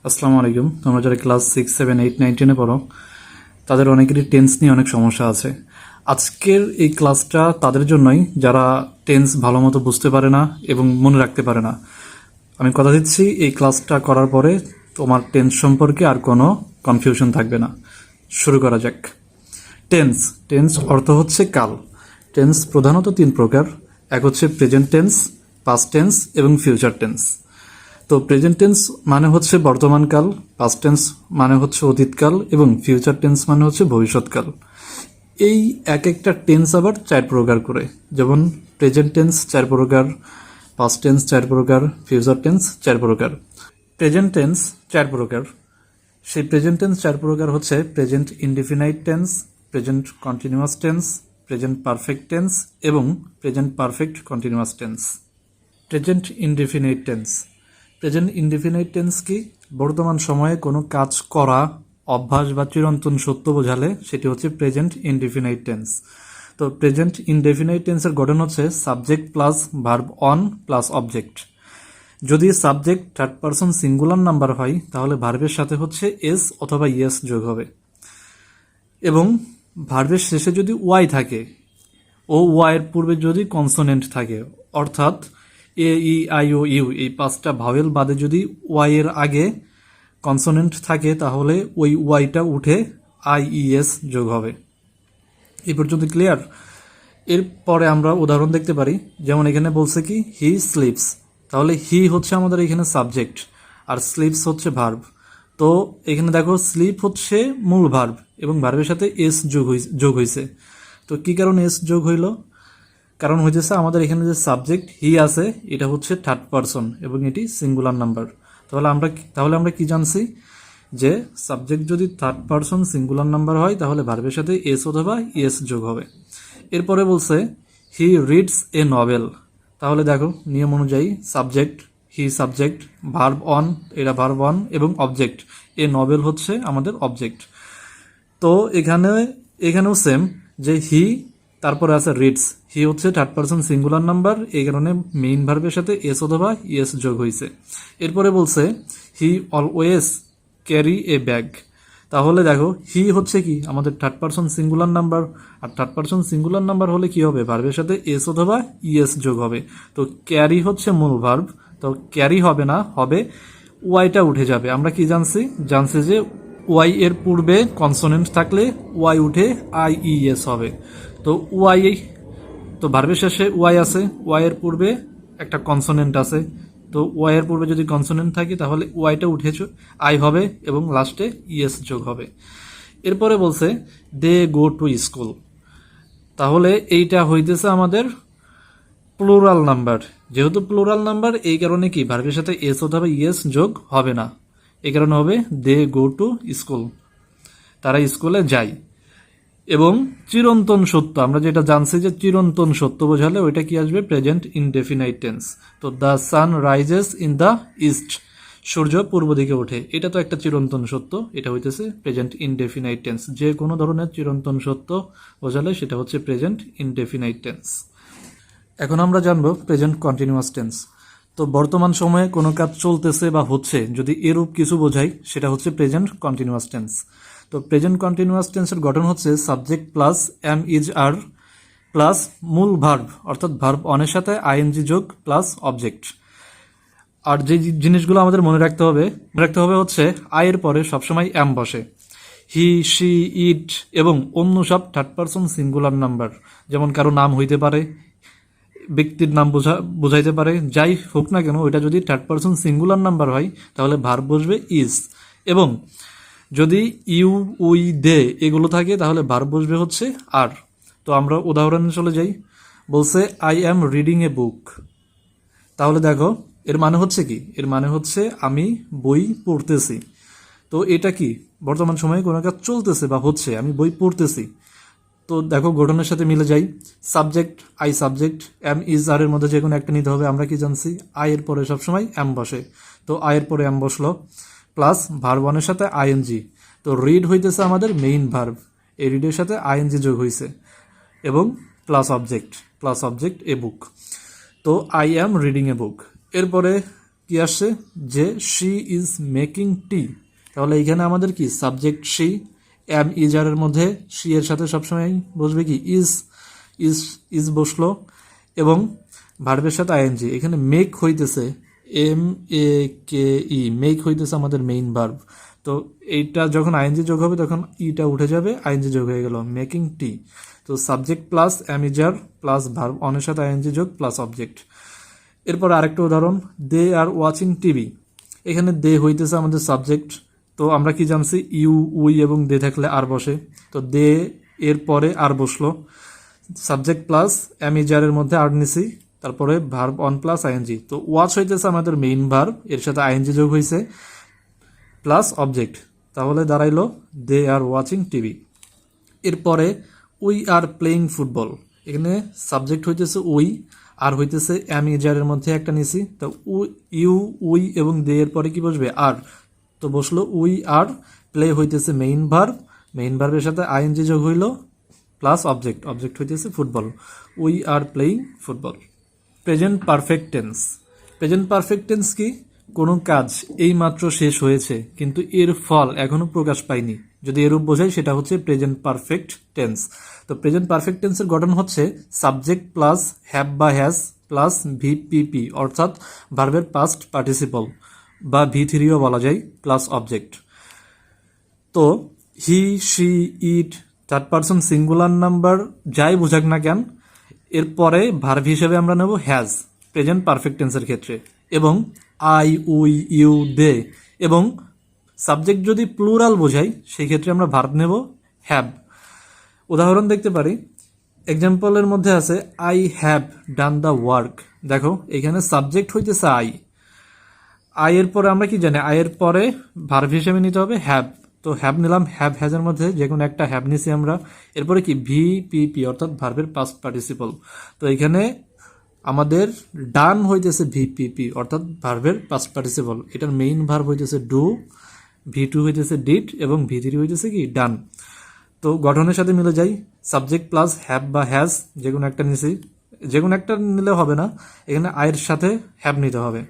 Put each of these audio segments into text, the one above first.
আসসালামু আলাইকুম। তোমরা যারা ক্লাস 6, 7, 8, 9, 10 পড়ো তাদের অনেকেরই টেন্স নিয়ে অনেক সমস্যা আছে। আজকের এই ক্লাসটা তাদের জন্যই যারা টেন্স ভালো মতো বুঝতে পারে না এবং মনে রাখতে পারে না। আমি কথা দিচ্ছি এই ক্লাসটা করার পরে তোমার টেন্স সম্পর্কে আর কোনো কনফিউশন থাকবে না। শুরু করা যাক। টেন্স টেন্স অর্থ হচ্ছে কাল। টেন্স প্রধানত 3 প্রকার। এক হচ্ছে প্রেজেন্ট টেন্স, পাস্ট টেন্স এবং ফিউচার টেন্স। তো প্রেজেন্ট টেন্স মানে হচ্ছে বর্তমানকাল, পাস্ট টেন্স মানে হচ্ছে অতীতকাল এবং ফিউচার টেন্স মানে হচ্ছে ভবিষ্যৎকাল। এই এক একটা টেন্স আবার 4 প্রকার করে, যেমন প্রেজেন্ট টেন্স 4 প্রকার, পাস্ট টেন্স 4 প্রকার, ফিউচার টেন্স 4 প্রকার। প্রেজেন্ট টেন্স 4 প্রকার। সেই প্রেজেন্ট টেন্স 4 প্রকার হচ্ছে present indefinite tense, present continuous tense, present perfect tense এবং present perfect continuous tense. Present indefinite tense. Present indefinite tense কি? বর্তমান সময়ে কোনো কাজ করা, অভ্যাস বা চিরন্তন সত্য বোঝালে সেটি হচ্ছে প্রেজেন্ট ইনডিফিনাইট টেন্স। তো প্রেজেন্ট ইনডেফিনাইট টেন্সের গঠন হচ্ছে subject plus verb one plus object. যদি subject third person singular number হয় তাহলে ভার্বের সাথে হচ্ছে এস অথবা ইয়েস যোগ হবে, এবং ভার্বের শেষে যদি ওয়াই থাকে ও ওয়াইয়ের পূর্বে যদি কনসোনেন্ট থাকে, অর্থাৎ এ ই আই ও ইউ এই 5টা ভাওয়েল বাদে যদি ওয়াই এর আগে কনসোনেন্ট থাকে তাহলে ওই ওয়াইটা উঠে আই ই এস যোগ হবে। এই পর্যন্ত ক্লিয়ার? এরপরে আমরা উদাহরণ দেখতে পারি, যেমন এখানে বলছে কি হি স্লিপস, তাহলে হি হচ্ছে আমাদের এখানে সাবজেক্ট আর স্লিপস হচ্ছে ভার্ব। তো এখানে দেখো স্লিপ হচ্ছে মূল ভার্ব এবং ভার্বের সাথে এস যোগ হয়েছে। তো কি কারণে এস যোগ হইল? কারণ হইতেছে আমাদের এখানে যে সাবজেক্ট হি আছে এটা হচ্ছে থার্ড পারসন এবং এটি সিঙ্গুলার নাম্বার। তাহলে আমরা কি জানছি যে সাবজেক্ট যদি থার্ড পারসন সিঙ্গুলার নাম্বার হয় তাহলে ভার্বের সাথে এস অথবা ইএস যোগ হবে। এরপরে বলছে হি রিডস এ নভেল, তাহলে দেখো নিয়ম অনুযায়ী subject he subject, verb on এটা ভার্ব অন এবং অবজেক্ট এ নভেল হচ্ছে আমাদের অবজেক্ট। তো এখানেও সেম, যে হি তারপরে আছে রিডস, হি হচ্ছে থার্ড পারসন সিঙ্গুলার নাম্বার, এই কারণে মেইন ভার্বের সাথে এস অথবা ইএস যোগ হয়েছে। এরপরে বলছে he always carry a bag, তাহলে দেখো হি হচ্ছে কি আমাদের থার্ড পারসন সিঙ্গুলার নাম্বার, আর থার্ড পারসন সিঙ্গুলার নাম্বার হলে কি হবে? ভার্বের সাথে এস অথবা ইএস যোগ হবে। তো ক্যারি হচ্ছে মূল ভার্ব, তো ক্যারি হবে না, হবে ওয়াইটা উঠে যাবে। আমরা কি জানছি যে ওয়াই এর পূর্বে কনসোনেন্ট থাকলে ওয়াই উঠে আই ই এস হবে। তো ওয়াই, তো ভার্বের শেষে ওয়াই আছে, ওয়াই এর পূর্বে একটা কনসোনেন্ট আছে, তো ওয়াই এর পূর্বে যদি কনসোনেন্ট থাকে তাহলে ওয়াইটা উঠে আই হবে এবং লাস্টে ইএস যোগ হবে। এরপরে বলছে দে গো টু স্কুল, তাহলে এইটা হইতেছে আমাদের প্লুরাল নাম্বার। যেহেতু প্লুরাল নাম্বার এই কারণে কি ভার্বের সাথে এস অথবা ইএস যোগ হবে না, এই কারণে হবে দে গো টু স্কুল, তারা স্কুলে যায়। এবং চিরন্তন সত্য, আমরা যেটা জানছি যে চিরন্তন সত্য বোঝালে ওইটা কি আসবে? Present indefinite tense. তো the sun rises in the east, সূর্য পূর্ব দিকে ওঠে, এটা তো একটা চিরন্তন সত্য, এটা হইতেছে প্রেজেন্ট ইনডেফিনাইট টেন্স। যে কোনো ধরনের চিরন্তন সত্য বোঝালে সেটা হচ্ছে প্রেজেন্ট ইনডেফিনাইট টেন্স। এখন আমরা জানবো প্রেজেন্ট কন্টিনিউয়াস টেন্স। তো বর্তমান সময়ে কোনো কাজ চলতেছে বা হচ্ছে যদি এরূপ কিছু বোঝায় সেটা হচ্ছে প্রেজেন্ট কন্টিনিউয়াস টেন্স। তো প্রেজেন্ট কন্টিনিউয়াস টেন্সের গঠন হচ্ছে subject plus am is are plus মূল ভার্ব, অর্থাৎ ভার্ব অনের সাথে আইএনজি যোগ প্লাস অবজেক্ট। আর যে জিনিসগুলো আমাদের মনে রাখতে হবে হচ্ছে আই এর পরে সবসময় এম বসে। হি শি ইট এবং অন্য সব থার্ড পারসন সিঙ্গুলার নাম্বার, যেমন কারো নাম হইতে পারে, ব্যক্তির নাম বোঝাইতে পারে, যাই হোক না কেন ওইটা যদি থার্ড পারসন সিঙ্গুলার নাম্বার হয় তাহলে ভার্ব বসবে ইজ, এবং যদি ইউ উই দে এগুলো থাকে তাহলে ভার্ব বসবে হচ্ছে আর। তো আমরা উদাহরণে চলে যাই। বলছে আই অ্যাম রিডিং এ বুক, তাহলে দেখো এর মানে হচ্ছে কি? এর মানে হচ্ছে আমি বই পড়তেছি। তো এটা কি বর্তমান সময়ে কোনো কাজ চলতেছে বা হচ্ছে, আমি বই পড়তেছি। তো দেখো গঠনের সাথে মিলে যাই, subject I subject, am is are এর মধ্যে যে কোনো একটা নিতে হবে। আমরা কি জানছি আই এর পরে সবসময় এম বসে, তো আই এর পরে এম বসলো প্লাস ভার্ব ওয়ানের সাথে আইএনজি। তো রিড হইতেছে আমাদের মেইন ভার্ব, এই রিডের সাথে আইএনজি যোগ হয়েছে এবং প্লাস অবজেক্ট এ বুক। তো আই অ্যাম রিডিং এ বুক। এরপরে কি আসছে যে শি ইজ মেকিং টি, তাহলে এইখানে আমাদের কি সাবজেক্ট শি, এম ইজার এর মধ্যে শি এর সাথে সবসময় বসবে কি ইজ, ইজ ইজ বসলো, এবং ভার্বের সাথে আইএনজি। এখানে মেক হইতেছে MEK মেক হইতেছে আমাদের মেইন ভার্ব, তো এইটা যখন আইএনজি যোগ হবে তখন ইটা উঠে যাবে, আইএনজি যোগ হয়ে গেল মেকিং টি। তো subject plus am is are plus verb অনের সাথে আইএনজি যোগ প্লাস অবজেক্ট। এরপর আরেকটা উদাহরণ, দে আর ওয়াচিং টিভি। এখানে দে হইতেছে আমাদের সাবজেক্ট, তো আমরা কি জানছি ইউ উই এবং দে থাকলে আর বসে, তো দে এর পরে আর বসলো, সাবজেক্ট প্লাস অ্যামিজারের মধ্যে আর নিছি, তারপরে ভার্ব অন প্লাস আইএনজি। তো ওয়াচ হইতেছে আমাদের মেইন ভার্ব, এর সাথে আইএনজি যোগ হয়েছে প্লাস অবজেক্ট, তাহলে দাঁড়াইলো দে আর ওয়াচিং টিভি। এরপরে উই আর প্লেইং ফুটবল। এখানে সাবজেক্ট হইতেছে উই, আর হইতেছে অ্যামিজারের মধ্যে একটা নিছি, তো ইউ উই এবং দে এর পরে কি বসবে আর, তো বসলো উই আর, প্লে হইতেছে মেইন ভার্ব, মেইন ভার্বের সাথে আইএনজি যোগ হইল প্লাস অবজেক্ট, অবজেক্ট হইতেছে football, we are playing football. Present perfect tense. Present perfect tense কি, কোনো কাজ এই মাত্র শেষ হয়েছে কিন্তু এর ফল এখনো প্রকাশ পায়নি, যদি এরূপ বোঝায় সেটা হচ্ছে প্রেজেন্ট পারফেক্ট টেন্স। তো প্রেজেন্ট পারফেক্ট টেন্সের গঠন হচ্ছে সাবজেক্ট প্লাস হ্যাভ বা হ্যাজ প্লাস ভিপিপি, অর্থাৎ ভার্বের পাস্ট পার্টিসিপল বা V3ও বলা যায় প্লাস অবজেক্ট। তো he she it third person singular number যাই বোঝাক না কেন, এরপরে ভার্ব হিসেবে আমরা নেব হ্যাজ প্রেজেন্ট পারফেক্ট টেন্সের ক্ষেত্রে, এবং আই উই ইউ দে, এবং সাবজেক্ট যদি প্লুরাল বোঝাই সেই ক্ষেত্রে আমরা ভার্ব নেব হ্যাভ। উদাহরণ দেখতে পারি, এক্সাম্পলের মধ্যে আছে I have done the work. দেখো এখানে সাবজেক্ট হইতেছে আই এর পরে আমরা কি জানি, আই এর পরে ভার্ব হিসেবে নিতে হবে হ্যাভ, তো হ্যাভ নিলাম, হ্যাভ হ্যাজের মধ্যে যে কোনো একটা হ্যাভ নিছি আমরা, এরপরে কি ভিপিপি অর্থাৎ ভার্বের পাস্ট পার্টিসিপল। তো এখানে আমাদের ডান হইতেছে ভিপিপি অর্থাৎ ভার্বের পাস্ট পার্টিসিপল, এটার মেইন ভার্ব হইতেছে ডু, V2 হইতেছে ডিড এবং V3 হইতেছে কি ডান। তো গঠনের সাথে মিলে যাই, সাবজেক্ট প্লাস হ্যাভ বা হ্যাজ যে কোনো একটা নিছি, যে কোনো একটা নিলে হবে না, এখানে আয়ের সাথে হ্যাভ নিতে হবে।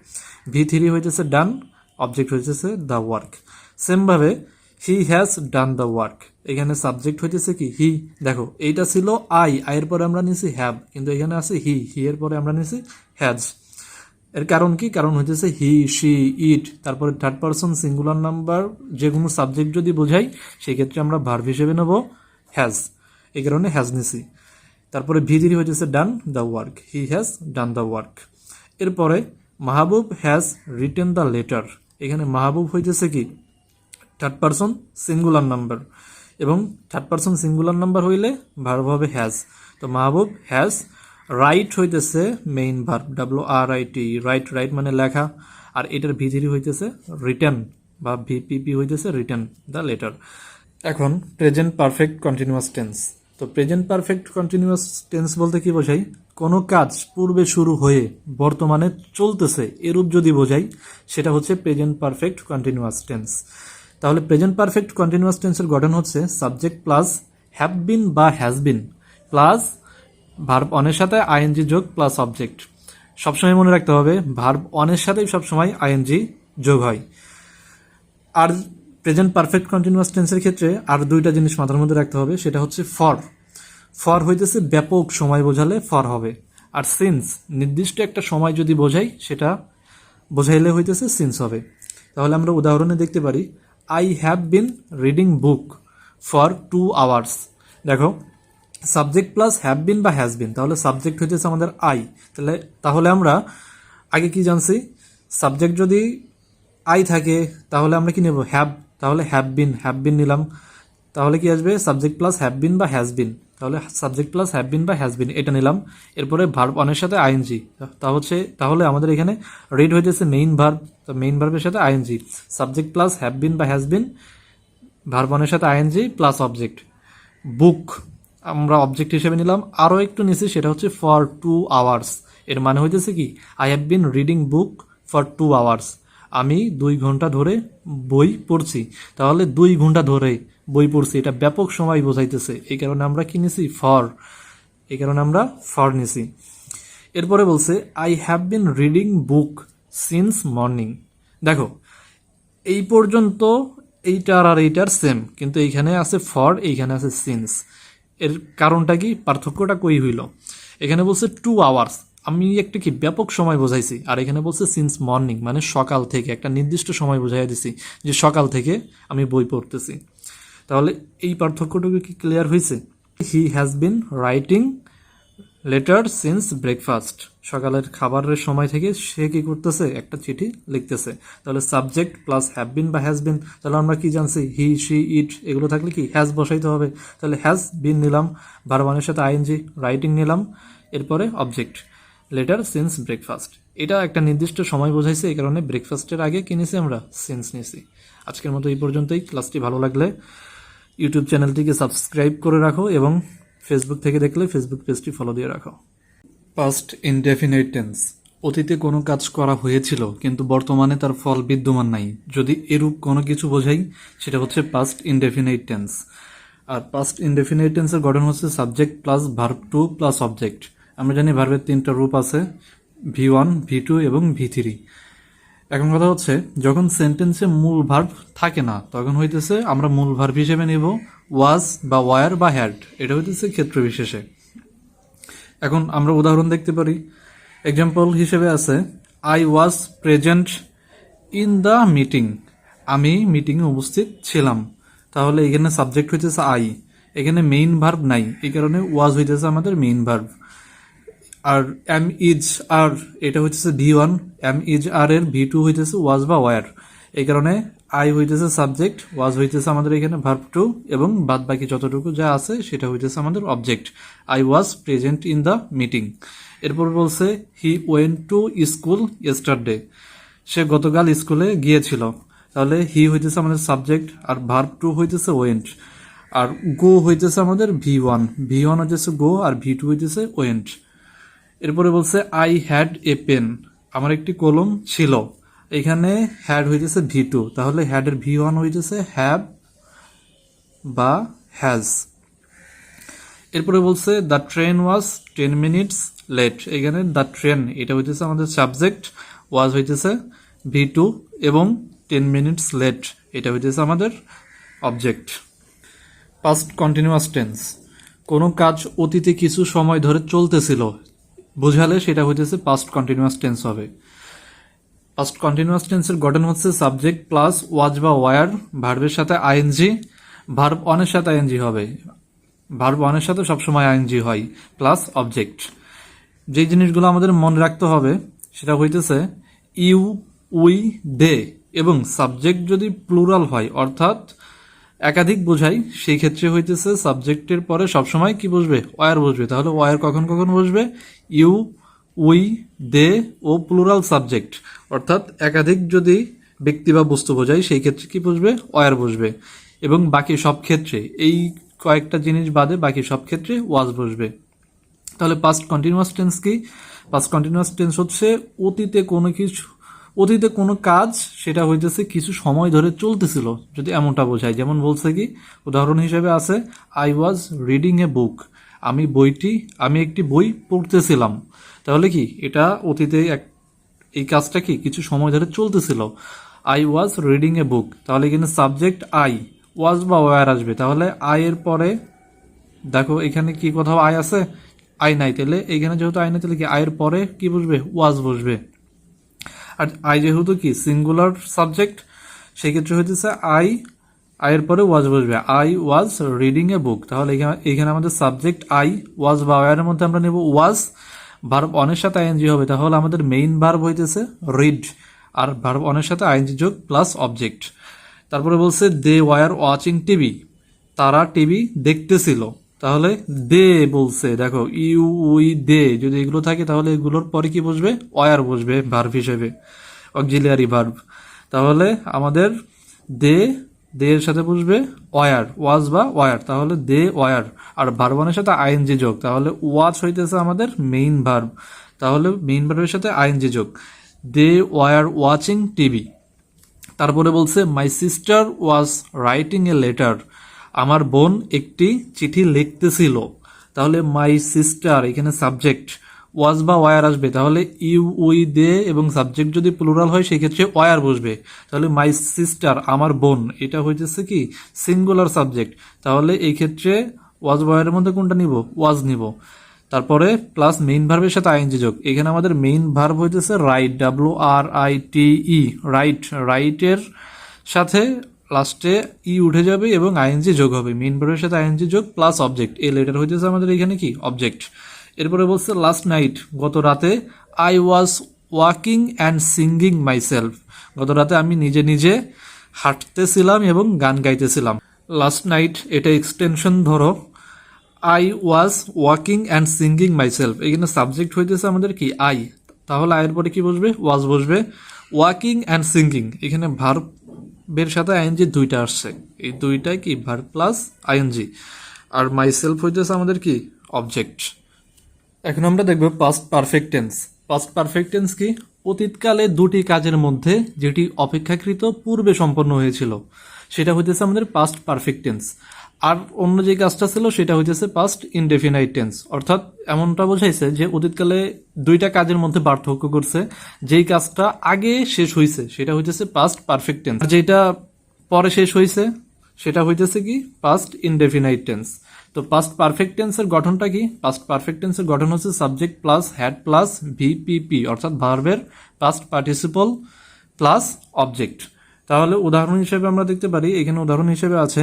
V3 হইতেছে ডান, অবজেক্ট হইতেছে দ্য ওয়ার্ক। সেমভাবে he has done the work, এখানে সাবজেক্ট হইতেছে কি হি। দেখো এইটা ছিল আয়ের পরে আমরা নিছি হ্যাভ, কিন্তু এখানে আছে হি এর পরে আমরা নিছি হ্যাজ। এর কারণ কি, কারণ হইতেছে হি শি ইট, তারপরে থার্ড পারসন সিঙ্গুলার নাম্বার যে কোনো সাবজেক্ট যদি বোঝাই সেই ক্ষেত্রে আমরা ভার্ব হিসেবে নেব হ্যাজ, এই কারণে হ্যাজ নিছি। তারপরে V3 হইতেছে done the work, he has done the work. এরপরে মাহবুব হ্যাজ রিটেন দ্য লেটার। এখানে মাহবুব হইতেছে কি থার্ড পারসন সিঙ্গুলার নাম্বার, এবং থার্ড পারসন সিঙ্গুলার নাম্বার হইলে ভার্ব হবে হ্যাজ। তো মাহবুব হ্যাজ, রাইট হইতেছে মেইন ভার্ব WRIT, রাইট মানে লেখা, আর এটার V3 হইতেছে রিটেন বা ভিপিপি হইতেছে রিটেন দ্য লেটার। এখন প্রেজেন্ট পারফেক্ট কন্টিনিউয়াস টেন্স। তো প্রেজেন্ট পারফেক্ট কন্টিনিউয়াস টেন্স বলতে কি বোঝাই, কোনো কাজ পূর্বে শুরু হয়ে বর্তমানে চলতেছে এরূপ যদি বোঝাই সেটা হচ্ছে প্রেজেন্ট পারফেক্ট কন্টিনিউয়াস টেন্স। তাহলে প্রেজেন্ট পারফেক্ট কন্টিনিউয়াস টেন্সের গঠন হচ্ছে সাবজেক্ট প্লাস হ্যাভ বিন বা হ্যাজ বিন প্লাস ভার্ব অনের সাথে আইএনজি যোগ প্লাস অবজেক্ট। সবসময় মনে রাখতে হবে ভার্ব অনের সাথেই সবসময় আইএনজি যোগ হয়। আর প্রেজেন্ট পারফেক্ট কন্টিনিউয়াস টেন্সের ক্ষেত্রে আর দুইটা জিনিস মাথার মধ্যে রাখতে হবে, সেটা হচ্ছে ফর হইতেছে ব্যাপক সময় বোঝালে ফর হবে, আর সিন্স নির্দিষ্ট একটা সময় যদি বোঝাই সেটা বোঝাইলে হইতেছে সিন্স হবে। তাহলে আমরা উদাহরণে দেখতে পারি I have been reading book for 2 hours। দেখো সাবজেক্ট প্লাস হ্যাভ বিন বা হ্যাজ বিন, তাহলে সাবজেক্ট হইতেছে আমাদের তাহলে আমরা আগে কি জানছি, সাবজেক্ট যদি আই থাকে তাহলে আমরা কি নেব হ্যাভ, তাহলে হ্যাভ বিন নিলাম, তাহলে কি আসবে সাবজেক্ট প্লাস হ্যাভ বিন বা হ্যাজ বিন, তাহলে সাবজেক্ট প্লাস হ্যাভ বিন বা হ্যাজ বিন এটা নিলাম। এরপরে ভার্ব অনের সাথে আইএনজি, তাহলে আমাদের এখানে রিড হইতেছে মেইন ভার্ব, তো মেইন ভার্বের সাথে ING, subject plus have been বা হ্যাজ বিন, ভার্ব অনের সাথে আইএনজি প্লাস অবজেক্ট। বুক আমরা অবজেক্ট হিসেবে নিলাম, আরও একটু নিছি সেটা হচ্ছে ফর 2 hours, এর মানে হইতেছে কি I have been reading book for 2 hours, আমি 2 ঘন্টা ধরে বই পড়ছি, তাহলে 2 ঘন্টা ধরে বই পড়ছি এটা ব্যাপক সময় বোঝাইতেছে, এই কারণে আমরা কি নিছি ফর নিছি। এরপরে বলছে I have been reading book since morning. দেখো এই পর্যন্ত এইটার আর এইটার সেম, কিন্তু এইখানে আছে ফর, এইখানে আছে সিন্স। এর কারণটা কি, পার্থক্যটা কই হইল? এখানে বলছে 2 আওয়ার্স, আমি একটা কি ব্যাপক সময় বোঝাইছি, আর এখানে বলছে সিন্স মর্নিং মানে সকাল থেকে, একটা নির্দিষ্ট সময় বোঝাই দিছি যে সকাল থেকে আমি বই পড়তেছি। তাহলে এই পার্থক্যটুকু কি ক্লিয়ার হয়েছে? He has been writing letter since breakfast, সকালের খাবারের সময় থেকে সে কি করতেছে, একটা চিঠি লিখতেছে। তাহলে সাবজেক্ট প্লাস হ্যাভ বিন বা হ্যাজ বিন, তাহলে আমরা কি জানছি, হি, শি, ইট এগুলো থাকলে কি হ্যাজ বসাইতে হবে। তাহলে হ্যাজ বিন নিলাম, ভার্ব ওয়ানের সাথে আইএনজি, রাইটিং নিলাম, এরপরে অবজেক্ট লেটার সিন্স ব্রেকফাস্ট। এটা একটা নির্দিষ্ট সময় বোঝাইছে, এই কারণে ব্রেকফাস্টের আগে কি নিছি আমরা, সিন্স নিছি। আজকের মতো এই পর্যন্তই। ক্লাসটি ভালো লাগলে ইউটিউব চ্যানেলটিকে সাবস্ক্রাইব করে রাখো এবং ফেসবুক থেকে দেখলে ফেসবুক পেজটি ফলো দিয়ে রাখো। পাস্ট ইনডেফিনাইট টেন্স, অতীতে কোনো কাজ করা হয়েছিল কিন্তু বর্তমানে তার ফল বিদ্যমান নাই, যদি এরূপ কোনো কিছু বোঝাই সেটা হচ্ছে পাস্ট ইনডেফিনাইট টেন্স। আর পাস্ট ইনডেফিনাইট টেন্সের গঠন হচ্ছে subject plus verb two plus object. আমরা জানি ভার্বের 3টা রূপ আছে, V1, V2 এবং V3। এখন কথা হচ্ছে যখন সেন্টেন্সে মূল ভার্ব থাকে না তখন হইতেছে আমরা মূল ভার্ব হিসেবে নিব ওয়াজ বা ওয়ার বা হ্যাড, এটা হইতেছে ক্ষেত্র বিশেষে। এখন আমরা উদাহরণ দেখতে পারি, এক্সাম্পল হিসেবে আছে I was present in the meeting, আমি মিটিংয়ে উপস্থিত ছিলাম। তাহলে এখানে সাবজেক্ট হইতেছে আই, এখানে মেইন ভার্ব নাই, এই কারণে ওয়াজ হইতেছে আমাদের মেইন ভার্ব। আর এম ইজ আর এটা হইতেছে V1, এম ইজ আর এর V2 হইতেছে ওয়াজ বা ওয়ার, এই কারণে আই হইতেছে সাবজেক্ট, ওয়াজ হইতেছে আমাদের এখানে ভার্ব টু, এবং বাদ বাকি যতটুকু যা আছে সেটা হইতেছে আমাদের object. I was present in the meeting. এরপর বলছে he went to school yesterday, সে গতকাল স্কুলে গিয়েছিল। তাহলে হি হইতেছে আমাদের সাবজেক্ট, আর ভার্ব টু হইতেছে ওয়েন্ট, আর গো হইতেছে আমাদের V1 হইতেছে গো, আর V2 হইতেছে ওয়েন্ট। এরপরে বলছে আই হ্যাড এ পেন, আমার একটি কলম ছিল। এখানে হ্যাড হইতেছে V2, তাহলে হ্যাডের V1 হইতেছে হ্যাভ বা হ্যাজ। এরপরে বলছে the train was 10 minutes late, এখানে দ্য ট্রেন এটা হইতেছে আমাদের সাবজেক্ট, ওয়াজ হইতেছে V2 এবং 10 মিনিটস লেট এটা হইতেছে আমাদের অবজেক্ট। পাস্ট কন্টিনিউয়াস টেন্স, কোনো কাজ অতীতে কিছু সময় ধরে চলতেছিল বোঝালে সেটা হইতেছে পাস্ট কন্টিনিউয়াস টেন্স হবে। পাস্ট কন্টিনিউয়াস টেন্সের গঠন হচ্ছে সাবজেক্ট প্লাস ওয়াজ বা ওয়ার, ভার্বের সাথে আইএনজি, ভার্ব অনের সাথে আইএনজি হবে, ভার্ব অনের সাথে সবসময় আইএনজি হয়, প্লাস অবজেক্ট। যে জিনিসগুলো আমাদের মনে রাখতে হবে সেটা হইতেছে ইউ, উই, দে, এবং সাবজেক্ট যদি প্লুরাল হয় অর্থাৎ একাধিক বোঝাই, সেই ক্ষেত্রে হইতেছে সাবজেক্টের পরে সবসময় কি বসবে, ওয়ার বসবে। তাহলে ওয়ার কখন কখন বসবে, ইউ, উই, দে ও প্লুরাল সাবজেক্ট, অর্থাৎ একাধিক যদি ব্যক্তি বা বস্তু বোঝাই সেই ক্ষেত্রে কি বসবে, ওয়ার বসবে। এবং বাকি সব ক্ষেত্রে, এই কয়েকটা জিনিস বাদে বাকি সব ক্ষেত্রে ওয়াজ বসবে। তাহলে পাস্ট কন্টিনিউয়াস টেন্স কি, পাস্ট কন্টিনিউয়াস টেন্স হচ্ছে অতীতে কোনো কাজ সেটা হইতেছে কিছু সময় ধরে চলতেছিল, যদি এমনটা বোঝায়। যেমন বলছে কি, উদাহরণ হিসেবে আছে আই ওয়াজ রিডিং এ বুক, আমি একটি বই পড়তেছিলাম। তাহলে কি এটা অতীতে এই কাজটা কি কিছু সময় ধরে চলতেছিল, আই ওয়াজ রিডিং এ বুক। তাহলে এখানে সাবজেক্ট আই, ওয়াজ বা ওয়ার আসবে। তাহলে আই এর পরে দেখো এখানে কি কোথাও আই আছে, আই নাই, তাহলে এখানে যেহেতু আই নাই তাহলে কি আয়ের পরে কি বসবে, ওয়াজ বসবে। আর আই যেহেতু কি সিঙ্গুলার সাবজেক্ট, সেই ক্ষেত্রে হইতেছে আয়ের পরে ওয়াজ বসবে, আই ওয়াজ রিডিং এ বুক। তাহলে এখানে আমাদের সাবজেক্ট আই, ওয়াজ বা ওয়ারের মধ্যে আমরা নেব ওয়াজ, ভার্ব অনের সাথে আইএনজি হবে। তাহলে আমাদের মেইন ভার্ব হইতেছে রিড, আর ভার্ব অনের সাথে আইএনজি যোগ প্লাস অবজেক্ট। তারপরে বলছে দে ওয়ার ওয়াচিং টিভি, তারা টিভি দেখতেছিল। তাহলে দে বলছে, দেখো ইউ, উই, দে যদি এগুলো থাকে তাহলে এগুলোর পরে কি বসবে, ওয়ার বসবে ভার্ব হিসেবে, অক্সিলিয়ারি ভার্ব। তাহলে আমাদের দে এর সাথে বসবে ওয়ার, ওয়াজ বা ওয়ার, তাহলে দে ওয়ার, আর ভার্বনের সাথে আইএনজি যোগ, তাহলে ওয়াচ হইতেছে আমাদের মেইন ভার্ব, তাহলে মেইন ভার্বের সাথে আইএনজি যোগ, দে ওয়ার ওয়াচিং টিভি। তারপরে বলছে my sister was writing a letter, আমার বোন একটি চিঠি লিখতেছিল। তাহলে মাই সিস্টার এখানে সাবজেক্ট, ওয়াজ বা ওয়ার আসবে, তাহলে ইউ উই দে এবং সাবজেক্ট যদি প্লুরাল হয় সেই ক্ষেত্রে ওয়ার বসবে। তাহলে মাই সিস্টার, আমার বোন, এটা হইতেছে কি সিঙ্গুলার সাবজেক্ট, তাহলে এই ক্ষেত্রে ওয়াজ ওয়ারের মধ্যে কোনটা নিব? ওয়াজ নিব। তারপরে প্লাস মেইন ভার্বের সাথে আইএনজি যোগ। এখানে আমাদের মেইন ভার্ব হইতেছে রাইট, WRITE, রাইট। রাইটের সাথে লাস্টে ই উঠে যাবে এবং আইএনজি যোগ হবে। মেইন ভার্বের সাথে আইএনজি যোগ প্লাস অবজেক্ট, এই লেটার হইতেছে আমাদের এখানে কি অবজেক্ট। এরপরে বলছে লাস্ট নাইট, গত রাতে, I was walking and singing myself, গত রাতে আমি নিজে নিজে হাঁটতেছিলাম এবং গান গাইতেছিলাম। লাস্ট নাইট এটা এক্সটেনশন ধরো I was walking and singing myself, এখানে সাবজেক্ট হইতেছে আমাদের কি আই, তাহলে আয়ের পরে কি বসবে? ওয়াজ বসবে। ওয়াকিং অ্যান্ড সিঙ্গিং, এখানে ভার্বের সাথে আইএনজি দুইটা আসছে, এই দুইটাই কি ভার্ব প্লাস আইএনজি। আর মাইসেলফ হইতেছে আমাদের কি অবজেক্ট। এখন আমরা দেখব past perfect tense. Past perfect tense কি? অতীতকালে দুটি কাজের মধ্যে যেটি অপেক্ষাকৃত পূর্বে সম্পন্ন হয়েছিল সেটা হইতেছে আমাদের পাস্ট পারফেক্ট টেন্স। আর অন্য যে কাজটা ছিল সেটা হইতেছে পাস্ট ইনডেফিনাইট টেন্স। অর্থাৎ এমনটা বোঝাইছে যে অতীতকালে দুইটা কাজের মধ্যে পার্থক্য করছে, যেই কাজটা আগে শেষ হয়েছে সেটা হইতেছে পাস্ট পারফেক্ট টেন্স, আর যেটা পরে শেষ হয়েছে সেটা হইতেছে কি পাস্ট ইনডেফিনাইট টেন্স। তো পাস্ট পারফেক্ট টেন্সের গঠনটা কি? পাস্ট পারফেক্ট টেন্সের গঠন হচ্ছে subject plus had plus VPP, অর্থাৎ ভার্বের পাস্ট পার্টিসিপল প্লাস অবজেক্ট। তাহলে উদাহরণ হিসেবে আমরা দেখতে পারি, এখানে উদাহরণ হিসেবে আছে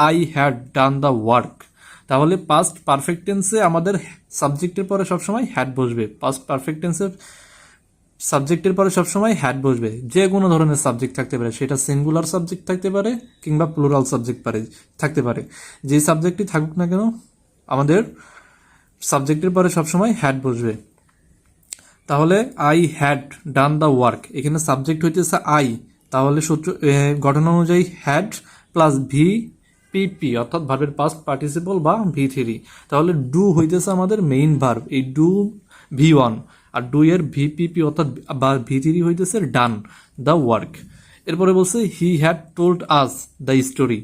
I had done the work. তাহলে পাস্ট পারফেক্ট টেন্সে আমাদের সাবজেক্টের পরে সবসময় হ্যাড বসবে। পাস্ট পারফেক্ট টেন্সে সাবজেক্টের পরে সবসময় হ্যাড বসবে। যে কোনো ধরনের সাবজেক্ট থাকতে পারে, সেটা সিঙ্গুলার সাবজেক্ট থাকতে পারে কিংবা প্লুরাল সাবজেক্ট থাকতে পারে। যে সাবজেক্টই থাকুক না কেন আমাদের সাবজেক্টের পরে সবসময় হ্যাড বসবে। তাহলে I had done the work, এখানে সাবজেক্ট হইতেছে আই, তাহলে সূত্র গঠন অনুযায়ী হ্যাড প্লাস ভিপিপি অর্থাৎ ভার্বের পাস্ট পার্টিসিপল বা V3। তাহলে ডু হইতেছে আমাদের মেইন ভার্ব, এই ডু V1, আর ডু এর ভিপিপি অর্থাৎ বা V3 হইতেছে ডান দ্য ওয়ার্ক। এরপরে বলছে he had told us the story.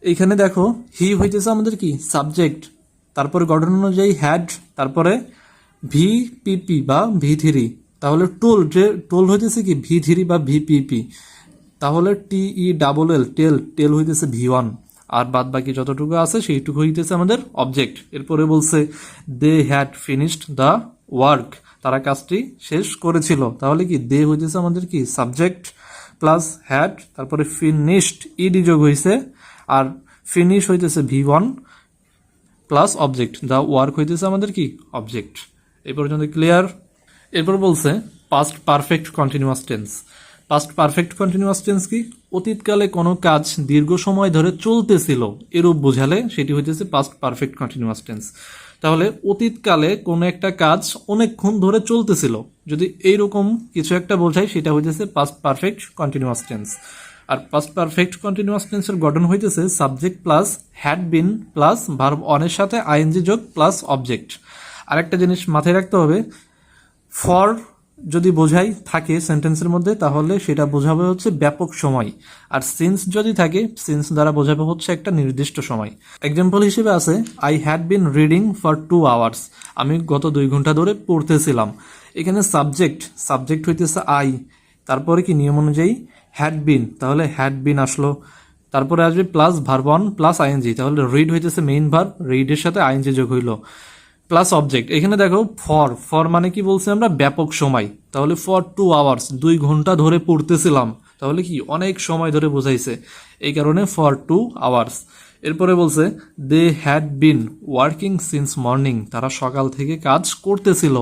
এইখানে দেখো হি হইতেছে আমাদের কি সাবজেক্ট, তারপরে গঠন অনুযায়ী হ্যাড, তারপরে ভিপিপি বা V3। তাহলে টোল হইতেছে কি V3 বা ভিপিপি, তাহলে TELL টেল, টেল হইতেছে V1, আর বাদ বাকি যতটুকু আছে সেইটুকু হইতেছে আমাদের অবজেক্ট। এরপরে বলছে they had finished the work, তারা কাজটি শেষ করেছিল। তাহলে কি দে হইতেছে আমাদের কি সাবজেক্ট প্লাস হ্যাড, তারপরে ফিনিশড ইডি যোগ হইছে, আর ফিনিশ হইতেছে V1 plus object, the work হইতেছে আমাদের কি অবজেক্ট। এই পর্যন্ত ক্লিয়ার? এরপর বলছে past perfect continuous tense. Past perfect continuous tense কি? অতীতকালে কোনো কাজ দীর্ঘ সময় ধরে চলতেছিল এরূপ বোঝালে সেটি হইতেছে পাস্ট পারফেক্ট কন্টিনিউয়াস টেন্স। তাহলে অতীতকালে কোনো একটা কাজ অনেকক্ষণ ধরে চলতেছিল, যদি এইরকম কিছু একটা বোঝায় সেটা হইতেছে পাস্ট পারফেক্ট কন্টিনিউয়াস টেন্স। আর পাস্ট পারফেক্ট কন্টিনিউয়াস টেন্সের গঠন হইতেছে subject plus had been plus verb অনের সাথে আইএনজি যোগ প্লাস অবজেক্ট। আরেকটা জিনিস মাথায় রাখতে হবে, ফর যদি বোঝাই থাকে সেন্টেন্সের মধ্যে তাহলে সেটা বোঝাবে হচ্ছে ব্যাপক সময়, আর সিন্স যদি থাকে সিন্স দ্বারা বোঝাবে হচ্ছে একটা নির্দিষ্ট সময়। এক্সাম্পল হিসেবে আছে I had been reading for 2 hours, আমি গত 2 ঘন্টা ধরে পড়তেছিলাম। এখানে সাবজেক্ট হইতেছে আই, তারপরে কি নিয়ম অনুযায়ী হ্যাড বিন, তাহলে হ্যাড বিন আসলো, তারপরে আসবে plus verb one plus ING, তাহলে রিড হইতেছে মেইন ভার্ব, রিডের সাথে আইএনজি যোগ হইলো প্লাস অবজেক্ট। এখানে দেখো ফর মানে কি বলছে আমরা ব্যাপক সময়, তাহলে ফর 2 আওয়ার্স 2 ঘন্টা ধরে পড়তেছিলাম, তাহলে কি অনেক সময় ধরে বোঝাইছে, এই কারণে ফর 2 আওয়ার্স। এরপরে বলছে they had been working since morning, তারা সকাল থেকে কাজ করতেছিল।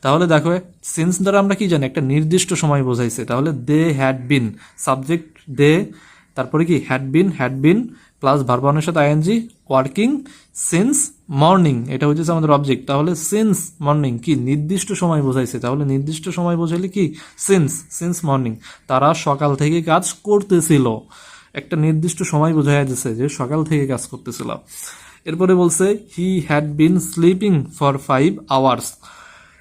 তাহলে দেখো সিন্স দ্বারা আমরা কি জানি একটা নির্দিষ্ট সময় বোঝাইছে, তাহলে দে হ্যাড বিন সাবজেক্ট দে, তারপরে কি হ্যাড বিন প্লাস ভার্বনের সাথে আইএনজি ওয়ার্কিং সিন্স মর্নিং, এটা হচ্ছে আমাদের অবজেক্ট। তাহলে সিন্স মর্নিং কি নির্দিষ্ট সময় বোঝাইছে, তাহলে নির্দিষ্ট সময় বোঝাইলে কি সিন্স মর্নিং, তারা সকাল থেকে কাজ করতেছিল, একটা নির্দিষ্ট সময় বোঝাই যাচ্ছে যে সকাল থেকে কাজ করতেছিল। এরপরে বলছে he had been sleeping for 5 hours,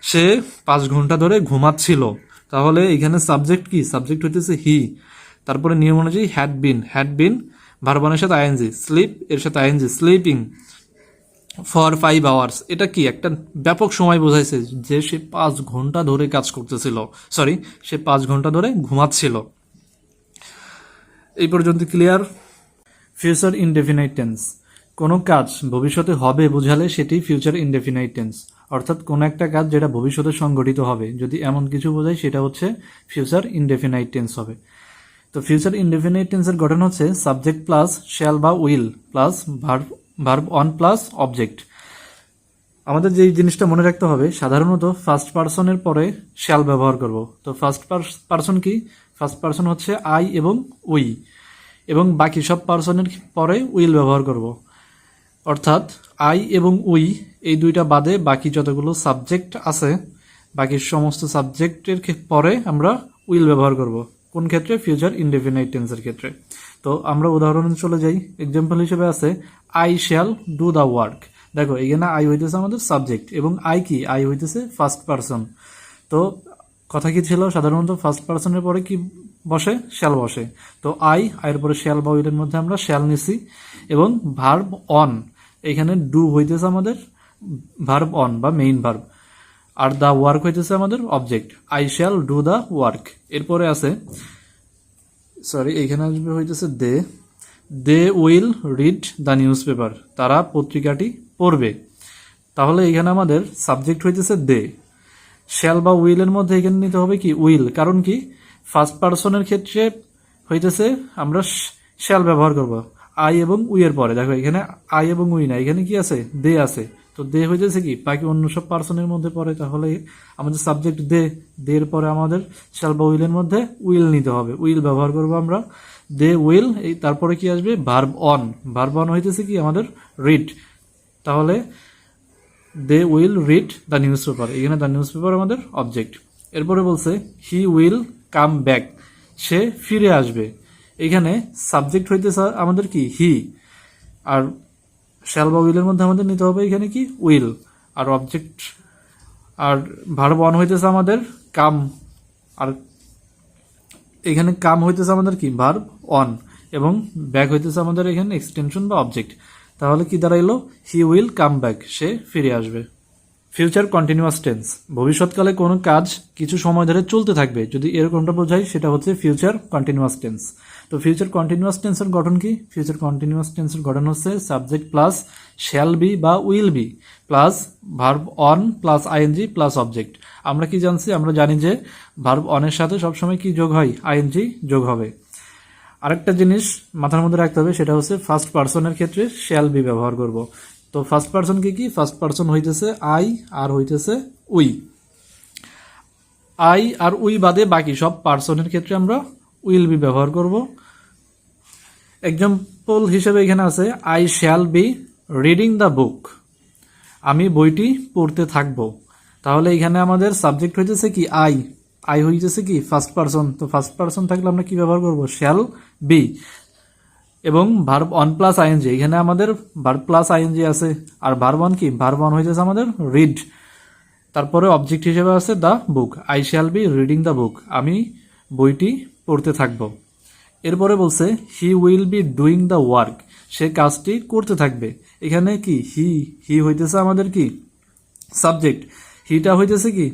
সে 5 ঘন্টা ধরে ঘুমাচ্ছিল। তাহলে এখানে সাবজেক্ট কি? সাবজেক্ট হইতেছে হি, তারপরে নিয়ম অনুযায়ী হ্যাড বিন ভার্বনের সাথে আইএনজি, স্লিপ এর সাথে আইএনজি স্লিপিং, ফর 5 hours, এটা কি একটা ব্যাপক সময় বোঝাইছে যে সে 5 ঘন্টা ধরে কাজ করতেছিল, সরি সে 5 ঘন্টা ধরে ঘুমাচ্ছিল। এই পর্যন্ত ক্লিয়ার? ফিউচার ইনডেফিনাইট টেন্স, কোনো কাজ ভবিষ্যতে হবে বোঝালে সেটি ফিউচার ইনডেফিনাইট টেন্স, অর্থাৎ কোনো একটা কাজ যেটা ভবিষ্যতে সংঘটিত হবে যদি এমন কিছু বোঝায় সেটা হচ্ছে ফিউচার ইনডেফিনাইট টেন্স হবে। তো ফিউচার ইনডেফিনাইট টেন্সের গঠন হচ্ছে সাবজেক্ট প্লাস শ্যাল বা will plus verb one plus object. আমাদের যে জিনিসটা মনে রাখতে হবে, সাধারণত ফার্স্ট পারসনের পরে শ্যাল ব্যবহার করব। তো ফার্স্ট পারসন কি? ফার্স্ট পারসন হচ্ছে আই এবং উই, এবং বাকি সব পারসনের পরে উইল ব্যবহার করব। অর্থাৎ আই এবং উই এই দুইটা বাদে বাকি যতগুলো সাবজেক্ট আছে, বাকি সমস্ত সাবজেক্টের পরে আমরা উইল ব্যবহার করব। কোন ক্ষেত্রে? ফিউচার ইনডেফিনাইট টেন্সের ক্ষেত্রে। তো আমরা উদাহরণে চলে যাই। এক্সাম্পল হিসেবে আছে I shall do the work. দেখো এখানে আই হইতেছে আমাদের সাবজেক্ট এবং আই কি? আই হইতেছে ফার্স্ট পারসন। তো কথা কি ছিল? সাধারণত ফার্স্ট পারসনের পরে কি বসে? শ্যাল বসে। তো আইয়ের পরে শ্যাল বা উইলের মধ্যে আমরা শ্যাল নিছি, এবং ভার্ব অন, এখানে ডু হইতেছে আমাদের ভার্ব অন বা মেইন ভার্ব, আর দ্য ওয়ার্ক হইতেছে আমাদের object. I shall do the work. এরপরে আছে, সরি এখানে আসবে হইতেছে they will read the newspaper, তারা পত্রিকাটি পড়বে। তাহলে এখানে আমাদের সাবজেক্ট হইতেছে দে, শ্যাল বা উইলের মধ্যে এখানে নিতে হবে কি? উইল। কারণ কি? ফার্স্ট পারসনের ক্ষেত্রে হইতেছে আমরা শ্যাল ব্যবহার করব আই এবং উই এর পরে। দেখো এখানে আই এবং উই না, এখানে কি আছে? দে আছে। তো দে হইতেছে কি? বাকি অন্য সব পারসনের মধ্যে পড়ে। তাহলে আমাদের সাবজেক্ট দের পরে আমাদের শ্যাল বা উইলের মধ্যে উইল নিতে হবে, উইল ব্যবহার করব আমরা। দে উইল, এই তারপরে কি আসবে? Verb on. ভার্ব অন হইতেছে কি? আমাদের রিড। তাহলে they will read the newspaper, এখানে দ্য নিউজ পেপার আমাদের অবজেক্ট। এরপরে বলছে হি উইল কাম ব্যাক, সে ফিরে আসবে। এখানে সাবজেক্ট হইতেছে আমাদের কি? হি, আর শ্যাল বা উইলের মধ্যে আমাদের নিতে হবে এখানে কি? উইল। আর অবজেক্ট, আর ভার্ব অন হইতেছে আমাদের কাম, আর এখানে কাম হইতেছে আমাদের কি? ভার্ব অন, এবং ব্যাক হইতেছে আমাদের এখানে এক্সটেনশন বা অবজেক্ট। তাহলে কি দাঁড়াইলো? হি উইল কাম ব্যাক, সে ফিরে আসবে। ফিউচার কন্টিনিউয়াস টেন্স, ভবিষ্যৎকালে কোনো কাজ কিছু সময় ধরে চলতে থাকবে যদি এরকমটা বোঝায় সেটা হচ্ছে ফিউচার কন্টিনিউয়াস টেন্স। তো ফিউচার কন্টিনিউয়াস টেন্সের গঠন কি? ফিউচার কন্টিনিউয়াস টেন্সের গঠন হচ্ছে সাবজেক্ট প্লাস শ্যাল বি বা will be plus verb one plus ING plus object. আমরা কি জানছি? আমরা জানি যে ভার্ব অনের সাথে সবসময় কি যোগ হয়? আইএনজি যোগ হবে। আরেকটা জিনিস মাথার মধ্যে রাখতে হবে, সেটা হচ্ছে ফার্স্ট পারসনের ক্ষেত্রে শ্যাল বি ব্যবহার করব। তো ফার্স্ট পারসন কি? ফার্স্ট পারসন হইতেছে আই আর হইতেছে উই। আই আর উই বাদে বাকি সব পারসনের ক্ষেত্রে আমরা উইল বি ব্যবহার করব। এক্সাম্পল হিসেবে এখানে আছে I shall be reading the book, আমি বইটি পড়তে থাকবো। তাহলে এখানে আমাদের সাবজেক্ট হইতেছে কি? আই হইতেছে কি? First person. তো ফার্স্ট পারসন থাকলে আমরা কি ব্যবহার করব? শ্যাল বি, এবং ভার্ব অন প্লাস আইএনজি, এখানে আমাদের ভার্ব প্লাস আইএনজি আছে। আর ভার্ব অন কি? ভার্ব অন হইতেছে আমাদের রিড। তারপরে অবজেক্ট হিসেবে আছে the book, I shall be reading the book, আমি বইটি পড়তে থাকব। এরপরে বলছে he will be doing the work, সে কাজটি করতে থাকবে। এখানে কি? হি হইতেছে আমাদের কি? সাবজেক্ট। হিটা হইতেছে কি?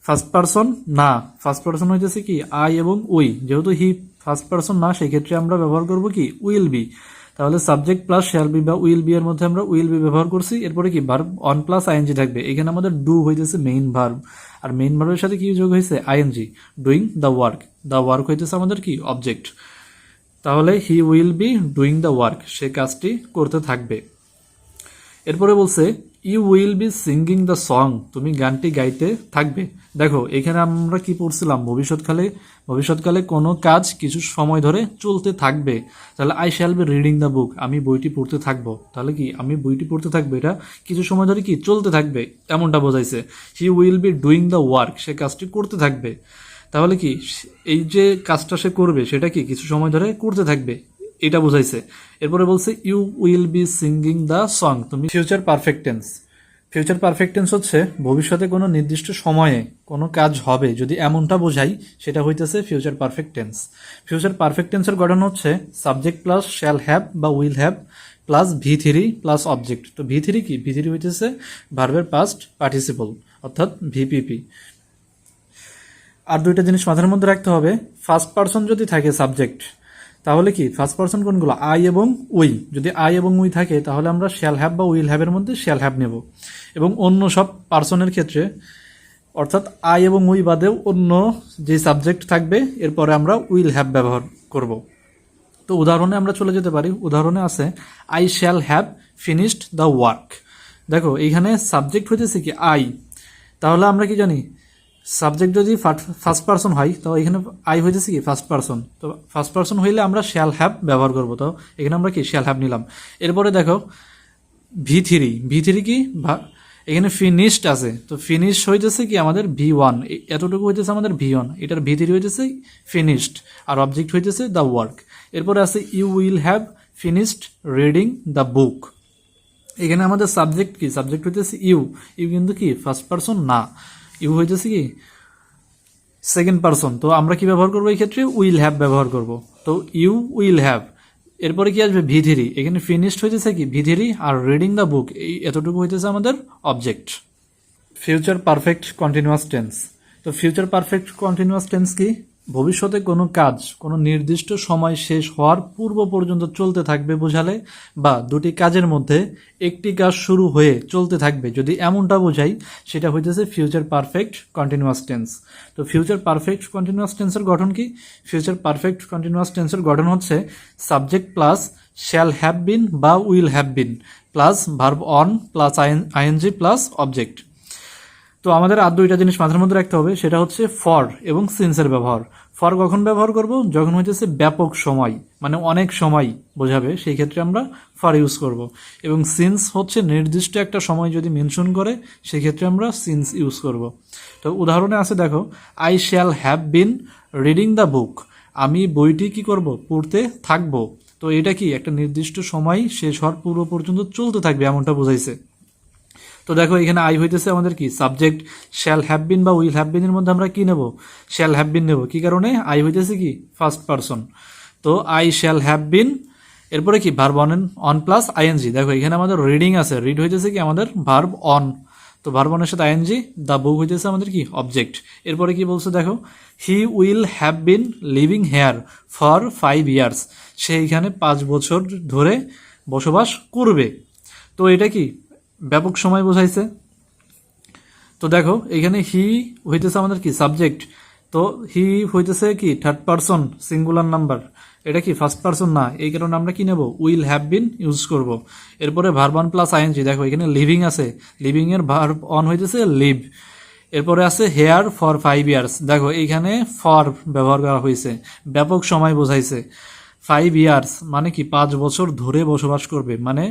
ফার্স্ট পারসন না, ফার্স্ট পারসন হইতেছে কি? আই এবং উই। যেহেতু হি ফার্স্ট পারসন না, সেক্ষেত্রে আমরা ব্যবহার করব কি? Will be. তাহলে সাবজেক্ট প্লাস শ্যাল বি বা উইল বি এর মধ্যে আমরা উইল বি ব্যবহার করছি। এরপরে কি? ভার্ব অন প্লাস আইএনজি থাকবে। এখানে আমাদের ডু হইতেছে মেইন ভার্ব, আর মেইন ভার্বের সাথে কি যোগ হয়েছে? ING. Doing the work, the work হইতেছে আমাদের কি? অবজেক্ট। তাহলে he will be doing the work, সে কাজটি করতে থাকবে। এরপরে বলছে you will be singing the song, তুমি গানটি গাইতে থাকবে। দেখো এখানে আমরা কি পড়ছিলাম? ভবিষ্যৎকালে কোনো কাজ কিছু সময় ধরে চলতে থাকবে। তাহলে I shall be reading the book, আমি বইটি পড়তে থাকবো। তাহলে কি? আমি বইটি পড়তে থাকবো, এটা কিছু সময় ধরে কি? চলতে থাকবে, এমনটা বোঝাইছে। He will be doing the work, সে কাজটি করতে থাকবে। তাহলে কি? এই যে কাজটা সে করবে সেটা কি? কিছু সময় ধরে করতে থাকবে, এটা বোঝাইছে। এরপরে বলছে you will be singing the song, তুমি future perfect tense. Future perfect tense হচ্ছে ভবিষ্যতে কোনো নির্দিষ্ট সময়ে কোনো কাজ হবে যদি এমনটা বোঝাই, সেটা হইতেছে future perfect tense. Future perfect টেন্সের গঠন হচ্ছে সাবজেক্ট প্লাস শ্যাল হ্যাভ বা will have plus V3 plus object. তো V3 কি? V3 হইতেছে ভার্বের পাস্ট পার্টিসিপল অর্থাৎ ভিপিপি। আর দুইটা জিনিস মাথার মধ্যে রাখতে হবে, ফার্স্ট পারসন যদি থাকে সাবজেক্ট, তাহলে কি ফার্স্ট পারসন কোনগুলো? আই এবং উই। যদি আই এবং উই থাকে তাহলে আমরা শ্যাল হ্যাভ বা উইল হ্যাভের মধ্যে শ্যাল হ্যাভ নেব। এবং অন্য সব পার্সনের ক্ষেত্রে অর্থাৎ আই এবং উই বাদেও অন্য যে সাবজেক্ট থাকবে এরপরে আমরা উইল হ্যাভ ব্যবহার করব। তো উদাহরণে আমরা চলে যেতে পারি। উদাহরণে আছে I shall have finished the work. দেখো এইখানে সাবজেক্ট হইতেছে কি? আই। তাহলে আমরা কি জানি, সাবজেক্ট যদি ফার্স্ট পারসন হয় তো এখানে আই হইতেছে কি? First person. তো ফার্স্ট পারসন হইলে আমরা শ্যাল হ্যাভ ব্যবহার করব। তো এখানে আমরা কি? শ্যাল হ্যাভ নিলাম। এরপরে দেখো V3 কি? এখানে ফিনিশড আছে, তো ফিনিশ হইতেছে কি আমাদের V1, এতটুকু হইতেছে আমাদের V1, এটার V3 হইতেছে ফিনিশড, আর অবজেক্ট হইতেছে দ্য ওয়ার্ক। এরপরে আছে you will have finished reading the book. এখানে আমাদের সাবজেক্ট কি? সাবজেক্ট হইতেছে ইউ কিন্তু কি? ফার্স্ট পারসন না, ইউ হইতেছে কি? Second person. তো আমরা কি ব্যবহার করবো এই ক্ষেত্রে? উইল হ্যাভ ব্যবহার করব। তো ইউ উইল হ্যাভ। এরপরে কি আসবে? V3। এখানে ফিনিশড হইতেছে কি? V3, আর রিডিং দ্য বুক এই এতটুকু হইতেছে আমাদের object. Future perfect continuous tense. তো ফিউচার পারফেক্ট কন্টিনিউয়াস টেন্স কি? ভবিষ্যতে কোনো কাজ কোনো নির্দিষ্ট সময় শেষ হওয়ার পূর্ব পর্যন্ত চলতে থাকবে বোঝালে, বা দুটি কাজের মধ্যে একটি কাজ শুরু হয়ে চলতে থাকবে যদি এমনটা বোঝাই, সেটা হইতেছে ফিউচার পারফেক্ট কন্টিনিউয়াস টেন্স। তো ফিউচার পারফেক্ট কন্টিনিউয়াস টেন্সের গঠন কি? ফিউচার পারফেক্ট কন্টিনিউয়াস টেন্সের গঠন হচ্ছে subject plus shall have been বা will have been plus verb one plus ING plus object. তো আমাদের আর দুইটা জিনিস মাথার মধ্যে রাখতে হবে, সেটা হচ্ছে ফর এবং সিন্সের ব্যবহার। ফর কখন ব্যবহার করব? যখন হইতেছে ব্যাপক সময়, মানে অনেক সময় বোঝাবে, সেই ক্ষেত্রে আমরা ফর ইউজ করব। এবং সিন্স হচ্ছে নির্দিষ্ট একটা সময় যদি মেনশন করে, সেই ক্ষেত্রে আমরা সিন্স ইউজ করব। তো উদাহরণে আছে দেখো, I shall have been reading the book. আমি বইটি কি করব? পড়তে থাকবো। তো এটা কি? একটা নির্দিষ্ট সময় শেষ হওয়ার পূর্ব পর্যন্ত চলতে থাকবে এমনটা বোঝাইছে। তো দেখো এখানে আই হইতেছে আমাদের কি? সাবজেক্ট। শ্যাল হ্যাভ বিন বা উইল হ্যাভ বিন এর মধ্যে আমরা কি নেব? শ্যাল হ্যাভ বিন নেব। কি কারণে? আই হইতেছে কি? First person. তো আই শ্যাল হ্যাভ বিন, এরপরে কি? Verb one plus ING. দেখো এখানে আমাদের রিডিং আছে, রিড হইতেছে কি? আমাদের ভার্ব অন। তো ভার্ব অনের সাথে আইএনজি, দ্য বুক হইতেছে আমাদের কি? অবজেক্ট। এরপরে কি বলছে দেখো, he will have been living here for 5 years. সে এখানে 5 বছর ধরে বসবাস করবে। তো এটা কি? ব্যাপক সময় বোঝাইছে। তো দেখো এখানে হি হইতেছে আমাদের কি? সাবজেক্ট। তো হি হইতেছে কি? থার্ড পারসন সিঙ্গুলার নাম্বার, এটা কি? ফার্স্ট পারসন না, এই কারণে আমরা কি নেব? উইল হ্যাভ বিন ইউজ করব। এরপরে ভার্ব অন প্লাস আইএনজি। দেখো এখানে লিভিং আছে, লিভিং এর ভার্ব অন হইতেছে লিভ। এরপরে আছে হেয়ার ফর 5 ইয়ার্স। দেখো এইখানে ফর ব্যবহার করা হয়েছে, ব্যাপক সময় বোঝাইছে। 5 ইয়ার্স মানে কি? 5 বছর ধরে বসবাস করবে, মানে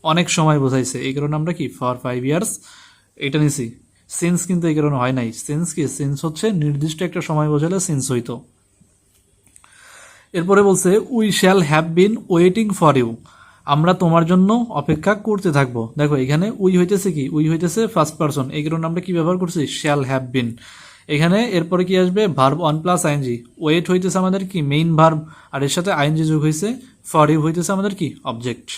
অনেক সময় বোঝাইছে, এই কারণে আমরা কি? ফর 5 ইয়ার্স এটা নিছি। সিন্স কিন্তু এই কারণে হয় নাই। সিন্স কি? সিন্স হচ্ছে নির্দিষ্ট একটা সময় বোঝালে সিন্স হইতো। এরপরে বলছে we shall have been waiting for you. আমরা তোমার জন্য অপেক্ষা করতে থাকবো। দেখো এখানে উই হইতেছে কি? উই হইতেছে ফার্স্ট পারসন, এই কারণে আমরা কি ব্যবহার করছি? Shall have been. এখানে এরপরে কি আসবে? Verb one plus ING. Wait হইতেছে আমাদের কি? মেইন ভার্ব, আর এর সাথে আইএনজি যোগ হয়েছে। ফর ইউ হইতেছে আমাদের কি? অবজেক্ট।